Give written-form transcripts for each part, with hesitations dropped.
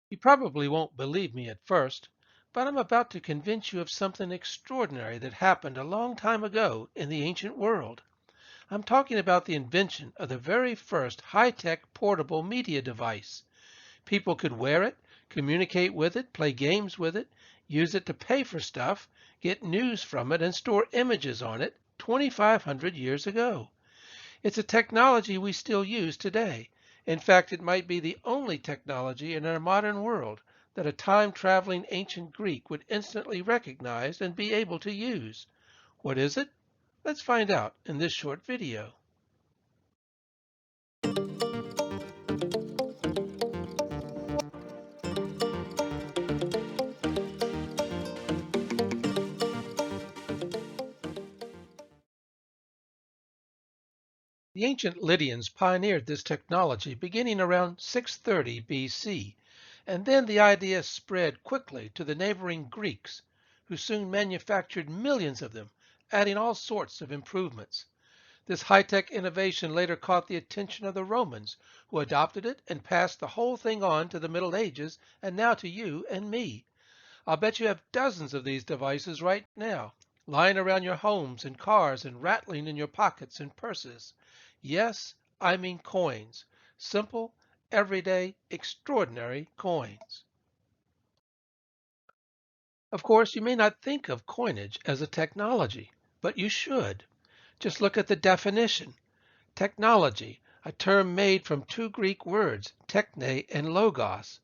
You probably won't believe me at first, but I'm about to convince you of something extraordinary that happened a long time ago in the ancient world. I'm talking about the invention of the very first high-tech portable media device. People could wear it, communicate with it, play games with it, use it to pay for stuff, get news from it, and store images on it 2,500 years ago. It's a technology we still use today. In fact, it might be the only technology in our modern world that a time-traveling ancient Greek would instantly recognize and be able to use. What is it? Let's find out in this short video. The ancient Lydians pioneered this technology beginning around 630 BC, and then the idea spread quickly to the neighboring Greeks, who soon manufactured millions of them, adding all sorts of improvements. This high-tech innovation later caught the attention of the Romans, who adopted it and passed the whole thing on to the Middle Ages and now to you and me. I'll bet you have dozens of these devices right now, lying around your homes and cars and rattling in your pockets and purses. Yes, I mean coins. Simple, everyday, extraordinary coins. Of course, you may not think of coinage as a technology, but you should. Just look at the definition. Technology, a term made from two Greek words, techne and logos,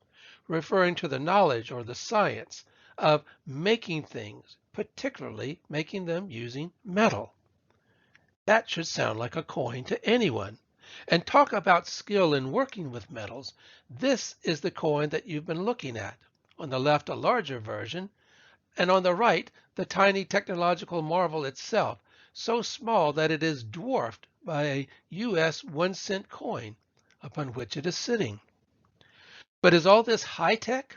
referring to the knowledge or the science of making things, particularly making them using metal. That should sound like a coin to anyone. And talk about skill in working with metals. This is the coin that you've been looking at. On the left, a larger version, and on the right, the tiny technological marvel itself, so small that it is dwarfed by a US 1-cent coin upon which it is sitting. But is all this high tech?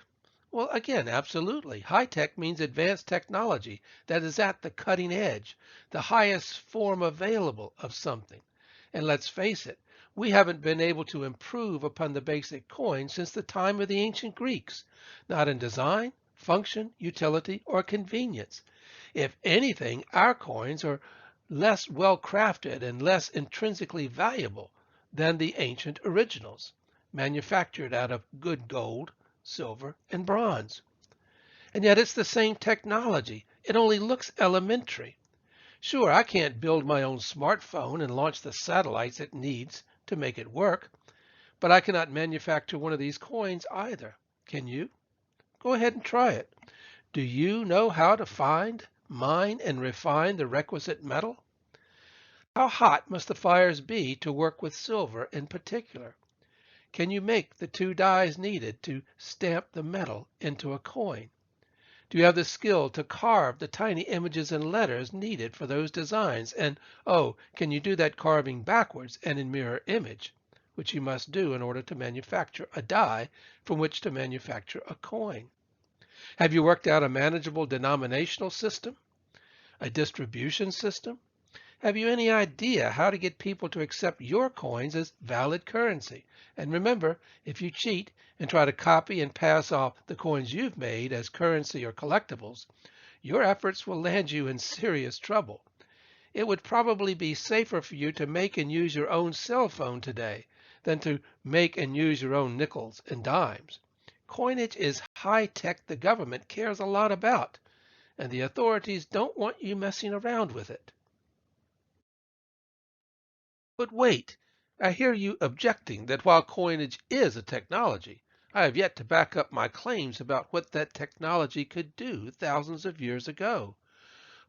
Well, again, absolutely. High tech means advanced technology that is at the cutting edge, the highest form available of something. And let's face it, we haven't been able to improve upon the basic coin since the time of the ancient Greeks, not in design, function, utility, or convenience. If anything, our coins are less well crafted and less intrinsically valuable than the ancient originals, manufactured out of good gold, silver, and bronze. And yet it's the same technology. It only looks elementary. Sure, I can't build my own smartphone and launch the satellites it needs to make it work, but I cannot manufacture one of these coins either. Can you? Go ahead and try it. Do you know how to find, mine, and refine the requisite metal? How hot must the fires be to work with silver in particular? Can you make the two dies needed to stamp the metal into a coin? Do you have the skill to carve the tiny images and letters needed for those designs? And, oh, can you do that carving backwards and in mirror image, which you must do in order to manufacture a die from which to manufacture a coin? Have you worked out a manageable denominational system, a distribution system? Have you any idea how to get people to accept your coins as valid currency? And remember, if you cheat and try to copy and pass off the coins you've made as currency or collectibles, your efforts will land you in serious trouble. It would probably be safer for you to make and use your own cell phone today than to make and use your own nickels and dimes. Coinage is high tech the government cares a lot about, and the authorities don't want you messing around with it. But wait, I hear you objecting that while coinage is a technology, I have yet to back up my claims about what that technology could do thousands of years ago.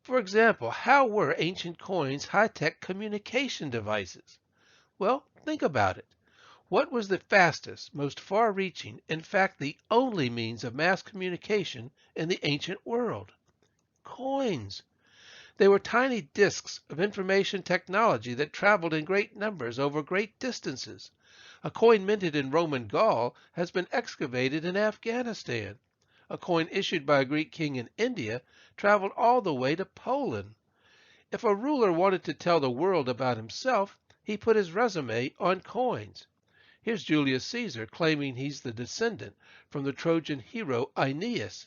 For example, how were ancient coins high-tech communication devices? Well, think about it. What was the fastest, most far-reaching, in fact the only means of mass communication in the ancient world? Coins. They were tiny disks of information technology that traveled in great numbers over great distances. A coin minted in Roman Gaul has been excavated in Afghanistan. A coin issued by a Greek king in India traveled all the way to Poland. If a ruler wanted to tell the world about himself, he put his resume on coins. Here's Julius Caesar claiming he's the descendant from the Trojan hero Aeneas.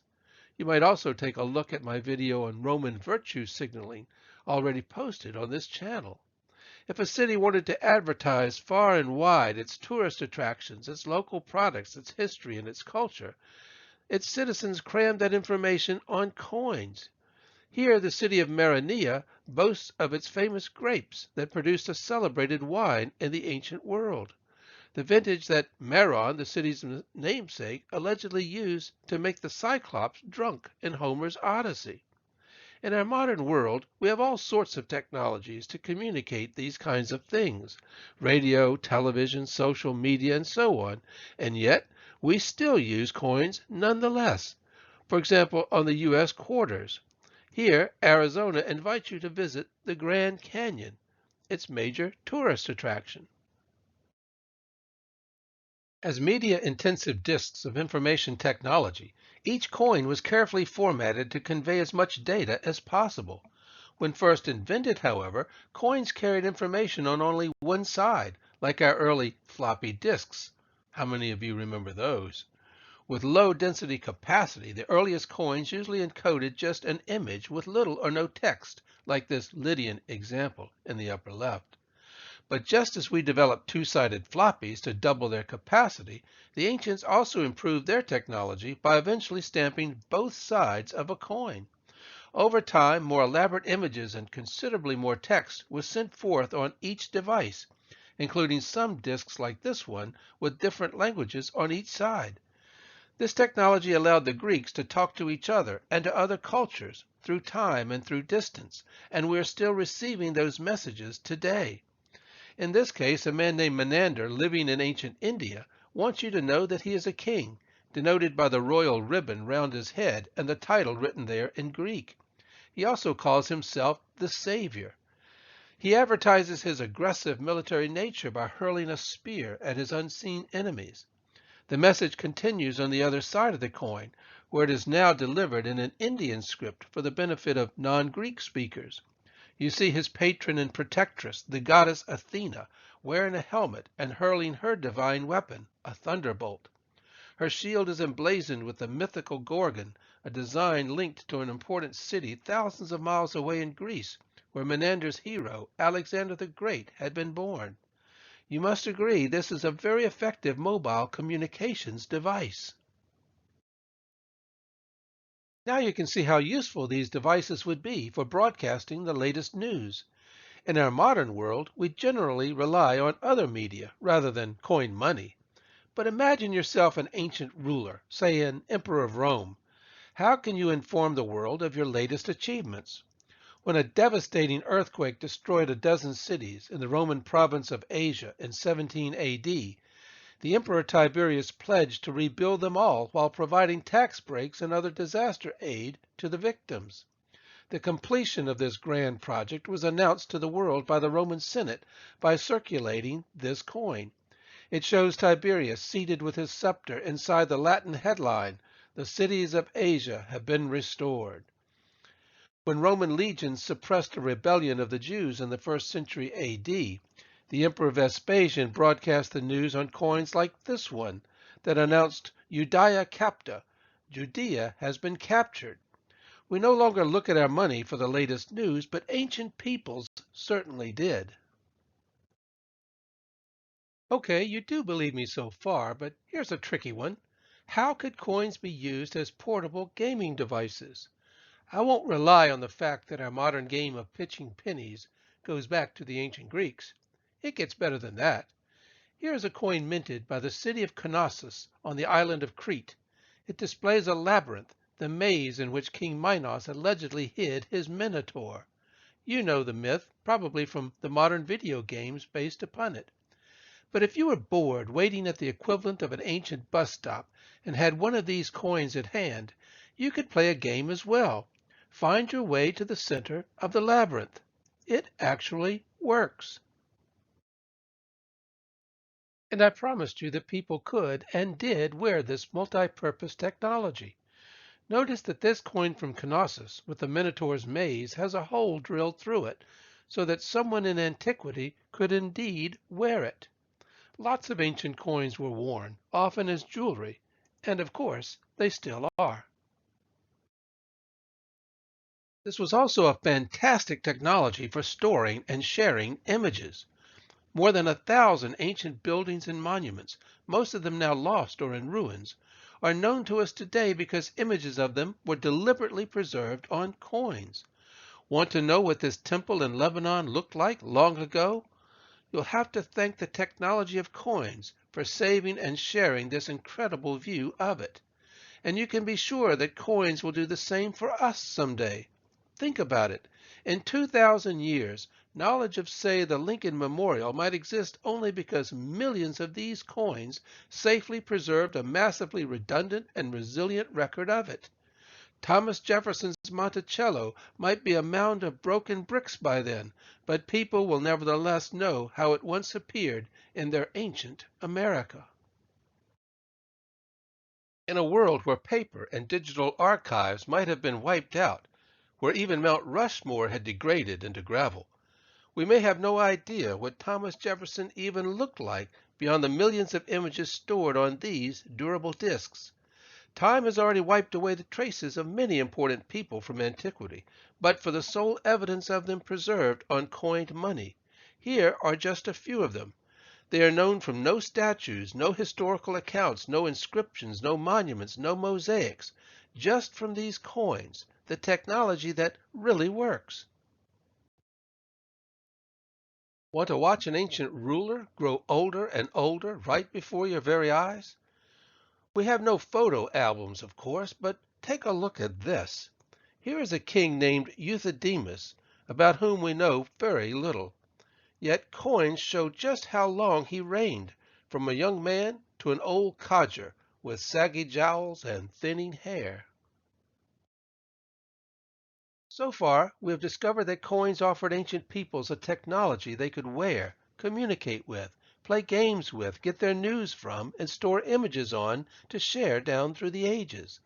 You might also take a look at my video on Roman virtue signaling, already posted on this channel. If a city wanted to advertise far and wide its tourist attractions, its local products, its history, and its culture, its citizens crammed that information on coins. Here, the city of Maronea boasts of its famous grapes that produced a celebrated wine in the ancient world. The vintage that Maron, the city's namesake, allegedly used to make the Cyclops drunk in Homer's Odyssey. In our modern world, we have all sorts of technologies to communicate these kinds of things: radio, television, social media, and so on. And yet, we still use coins nonetheless. For example, on the U.S. quarters. Here, Arizona invites you to visit the Grand Canyon, its major tourist attraction. As media-intensive disks of information technology, each coin was carefully formatted to convey as much data as possible. When first invented, however, coins carried information on only one side, like our early floppy disks. How many of you remember those? With low density capacity, the earliest coins usually encoded just an image with little or no text, like this Lydian example in the upper left. But just as we developed two-sided floppies to double their capacity, the ancients also improved their technology by eventually stamping both sides of a coin. Over time, more elaborate images and considerably more text was sent forth on each device, including some disks like this one with different languages on each side. This technology allowed the Greeks to talk to each other and to other cultures through time and through distance, and we are still receiving those messages today. In this case, a man named Menander, living in ancient India, wants you to know that he is a king, denoted by the royal ribbon round his head and the title written there in Greek. He also calls himself the Savior. He advertises his aggressive military nature by hurling a spear at his unseen enemies. The message continues on the other side of the coin, where it is now delivered in an Indian script for the benefit of non-Greek speakers. You see his patron and protectress, the goddess Athena, wearing a helmet and hurling her divine weapon, a thunderbolt. Her shield is emblazoned with the mythical Gorgon, a design linked to an important city thousands of miles away in Greece, where Menander's hero, Alexander the Great, had been born. You must agree this is a very effective mobile communications device. Now you can see how useful these devices would be for broadcasting the latest news. In our modern world, we generally rely on other media rather than coin money. But imagine yourself an ancient ruler, say an emperor of Rome. How can you inform the world of your latest achievements? When a devastating earthquake destroyed a dozen cities in the Roman province of Asia in 17 AD, the Emperor Tiberius pledged to rebuild them all while providing tax breaks and other disaster aid to the victims. The completion of this grand project was announced to the world by the Roman Senate by circulating this coin. It shows Tiberius seated with his scepter inside the Latin headline, "The cities of Asia have been restored." When Roman legions suppressed a rebellion of the Jews in the 1st century AD, the Emperor Vespasian broadcast the news on coins like this one that announced Judea capta, Judea has been captured. We no longer look at our money for the latest news, but ancient peoples certainly did. Okay, you do believe me so far, but here's a tricky one. How could coins be used as portable gaming devices? I won't rely on the fact that our modern game of pitching pennies goes back to the ancient Greeks. It gets better than that. Here is a coin minted by the city of Knossos on the island of Crete. It displays a labyrinth, the maze in which King Minos allegedly hid his minotaur. You know the myth, probably from the modern video games based upon it. But if you were bored waiting at the equivalent of an ancient bus stop and had one of these coins at hand, you could play a game as well. Find your way to the center of the labyrinth. It actually works. And I promised you that people could and did wear this multi-purpose technology. Notice that this coin from Knossos with the Minotaur's maze has a hole drilled through it so that someone in antiquity could indeed wear it. Lots of ancient coins were worn, often as jewelry, and of course, they still are. This was also a fantastic technology for storing and sharing images. More than 1,000 ancient buildings and monuments, most of them now lost or in ruins, are known to us today because images of them were deliberately preserved on coins. Want to know what this temple in Lebanon looked like long ago? You'll have to thank the technology of coins for saving and sharing this incredible view of it. And you can be sure that coins will do the same for us someday. Think about it. In 2,000 years, knowledge of, say, the Lincoln Memorial might exist only because millions of these coins safely preserved a massively redundant and resilient record of it. Thomas Jefferson's Monticello might be a mound of broken bricks by then, but people will nevertheless know how it once appeared in their ancient America. In a world where paper and digital archives might have been wiped out, where even Mount Rushmore had degraded into gravel, we may have no idea what Thomas Jefferson even looked like beyond the millions of images stored on these durable disks. Time has already wiped away the traces of many important people from antiquity, but for the sole evidence of them preserved on coined money. Here are just a few of them. They are known from no statues, no historical accounts, no inscriptions, no monuments, no mosaics, just from these coins, the technology that really works. Want to watch an ancient ruler grow older and older right before your very eyes? We have no photo albums, of course, but take a look at this. Here is a king named Euthydemus, about whom we know very little. Yet coins show just how long he reigned, from a young man to an old codger with saggy jowls and thinning hair. So far, we have discovered that coins offered ancient peoples a technology they could wear, communicate with, play games with, get their news from, and store images on to share down through the ages.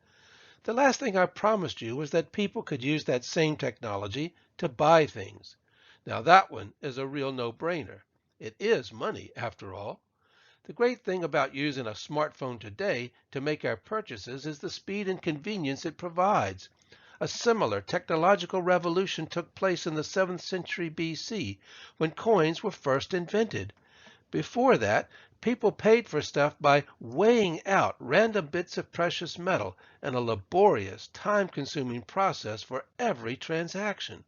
The last thing I promised you was that people could use that same technology to buy things. Now that one is a real no-brainer. It is money, after all. The great thing about using a smartphone today to make our purchases is the speed and convenience it provides. A similar technological revolution took place in the 7th century BC when coins were first invented. Before that, people paid for stuff by weighing out random bits of precious metal in a laborious, time-consuming process for every transaction.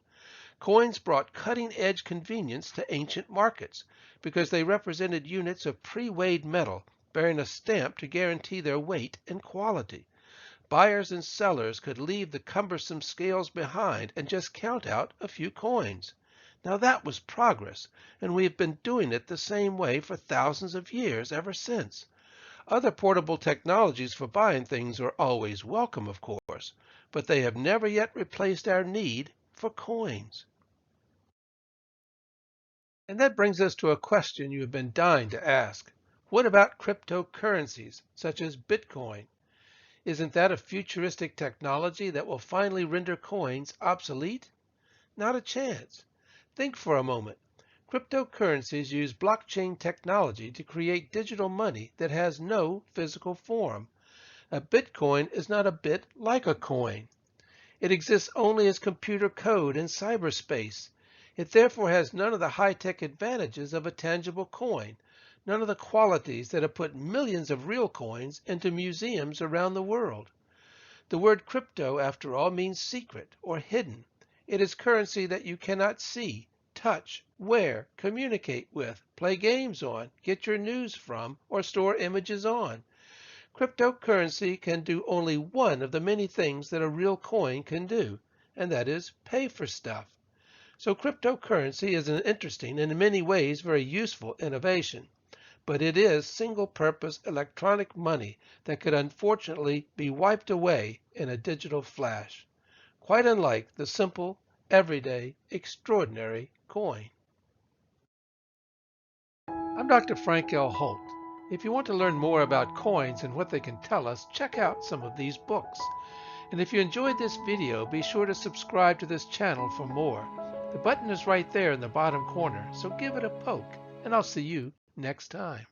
Coins brought cutting-edge convenience to ancient markets because they represented units of pre-weighed metal bearing a stamp to guarantee their weight and quality. Buyers and sellers could leave the cumbersome scales behind and just count out a few coins. Now that was progress, and we have been doing it the same way for thousands of years ever since. Other portable technologies for buying things are always welcome, of course, but they have never yet replaced our need for coins. And that brings us to a question you have been dying to ask. What about cryptocurrencies, such as Bitcoin? Isn't that a futuristic technology that will finally render coins obsolete? Not a chance. Think for a moment. Cryptocurrencies use blockchain technology to create digital money that has no physical form. A Bitcoin is not a bit like a coin. It exists only as computer code in cyberspace. It therefore has none of the high-tech advantages of a tangible coin, none of the qualities that have put millions of real coins into museums around the world. The word crypto, after all, means secret or hidden. It is currency that you cannot see, touch, wear, communicate with, play games on, get your news from, or store images on. Cryptocurrency can do only one of the many things that a real coin can do, and that is pay for stuff. So cryptocurrency is an interesting and in many ways very useful innovation, but it is single-purpose electronic money that could unfortunately be wiped away in a digital flash, quite unlike the simple, everyday, extraordinary coin. I'm Dr. Frank L. Holt. If you want to learn more about coins and what they can tell us, check out some of these books. And if you enjoyed this video, be sure to subscribe to this channel for more. The button is right there in the bottom corner, so give it a poke, and I'll see you next time.